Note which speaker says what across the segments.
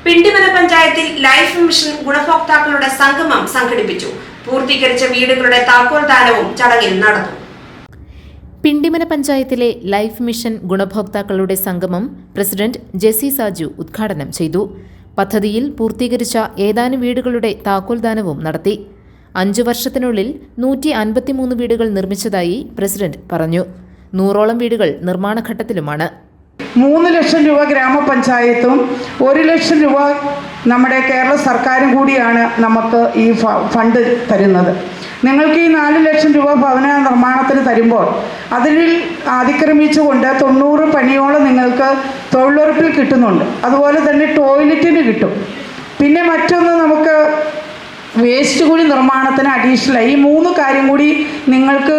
Speaker 1: പിണ്ടിമന പഞ്ചായത്തിൽ life mission ഗുണഭോക്താക്കളുടെ സംഗമം സംഘടിപ്പിച്ചു. പൂർത്തീകരിച്ച വീടുകളുടെ താക്കോൽദാനവും ചടങ്ങിൽ നടന്നു.
Speaker 2: പിണ്ടിമന പഞ്ചായത്തിലെ ലൈഫ് മിഷൻ ഗുണഭോക്താക്കളുടെ സംഗമം പ്രസിഡന്റ് ജെസി സാജു ഉദ്ഘാടനം ചെയ്തു. പദ്ധതിയിൽ പൂർത്തീകരിച്ച ഏതാനും വീടുകളുടെ താക്കോൽദാനവും നടത്തി. 5 വർഷത്തിനുള്ളിൽ 153 വീടുകൾ നിർമ്മിച്ചതായി പ്രസിഡന്റ് പറഞ്ഞു. 100ഓളം വീടുകൾ നിർമ്മാണഘട്ടത്തിലുമാണ്.
Speaker 3: 3 ലക്ഷം രൂപ ഗ്രാമപഞ്ചായത്തും 1 ലക്ഷം രൂപ നമ്മുടെ കേരള സർക്കാരും കൂടിയാണ് നമുക്ക് ഈ ഫണ്ട് തരുന്നത്. നിങ്ങൾക്ക് ഈ 4 ലക്ഷം രൂപ ഭവന നിർമ്മാണത്തിന് തരുമ്പോൾ അതിൽ അതിക്രമിച്ചുകൊണ്ട് 90 പണിയോളം നിങ്ങൾക്ക് തൊഴിലുറപ്പിൽ കിട്ടുന്നുണ്ട്. അതുപോലെ തന്നെ ടോയ്ലറ്റിന് കിട്ടും. പിന്നെ മറ്റൊന്ന് നമുക്ക് വേസ്റ്റ് കുഴി നിർമ്മാണത്തിന് അഡീഷണലായി ഈ 3 കാര്യം കൂടി നിങ്ങൾക്ക്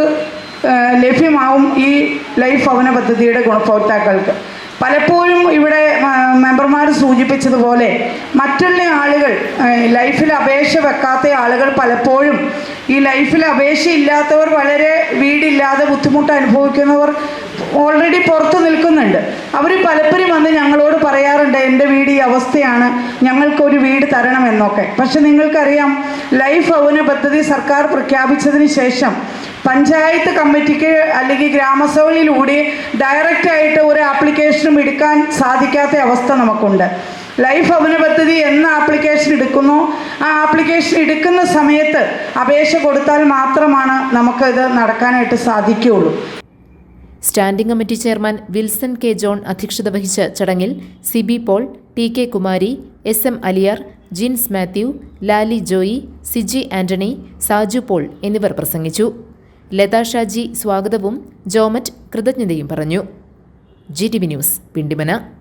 Speaker 3: ലഭ്യമാവും ഈ ലൈഫ് ഭവന പദ്ധതിയുടെ ഗുണഭോക്താക്കൾക്ക്. പലപ്പോഴും ഇവിടെ മെമ്പർമാർ സൂചിപ്പിച്ചതുപോലെ മറ്റുള്ള ആളുകൾ ലൈഫിൽ അപേക്ഷ വെക്കാത്ത ആളുകൾ പലപ്പോഴും ഈ ലൈഫിൽ അപേക്ഷ ഇല്ലാത്തവർ വളരെ വീടില്ലാതെ ബുദ്ധിമുട്ട് അനുഭവിക്കുന്നവർ ഓൾറെഡി പുറത്ത് നിൽക്കുന്നുണ്ട്. അവർ പലപ്പോഴും വന്ന് ഞങ്ങളോട് പറയാറുണ്ട്, എൻ്റെ വീട് ഈ അവസ്ഥയാണ്, ഞങ്ങൾക്കൊരു വീട് തരണമെന്നൊക്കെ. പക്ഷെ നിങ്ങൾക്കറിയാം, ലൈഫ് ഭവന പദ്ധതി സർക്കാർ പ്രഖ്യാപിച്ചതിന് ശേഷം പഞ്ചായത്ത് കമ്മിറ്റിക്ക് അല്ലെങ്കിൽ ഗ്രാമസഭകളിലൂടെ ഡയറക്റ്റായിട്ട് ഒരു ആപ്ലിക്കേഷനും എടുക്കാൻ സാധിക്കാത്ത അവസ്ഥ നമുക്കുണ്ട്. ലൈഫ് ഭവന പദ്ധതി എന്ന ആപ്ലിക്കേഷൻ എടുക്കുന്നോ ആ ആപ്ലിക്കേഷൻ എടുക്കുന്ന സമയത്ത് അപേക്ഷ കൊടുത്താൽ മാത്രമാണ് നമുക്കിത് നടക്കാനായിട്ട് സാധിക്കുകയുള്ളൂ.
Speaker 2: Standing committee chairman Wilson K John അധ്യക്ഷത വഹിച്ച ചടങ്ങിൽ സിബി പോൾ, ടി കെ കുമാരി, SM അലിയാർ, ജിൻസ് മാത്യു, ലാലി ജോയി, സിജി ആന്റണി, സാജു പോൾ എന്നിവർ പ്രസംഗിച്ചു. ലത ഷാജി സ്വാഗതവും ജോമറ്റ് കൃതജ്ഞതയും പറഞ്ഞു. GTV news, Pindimana.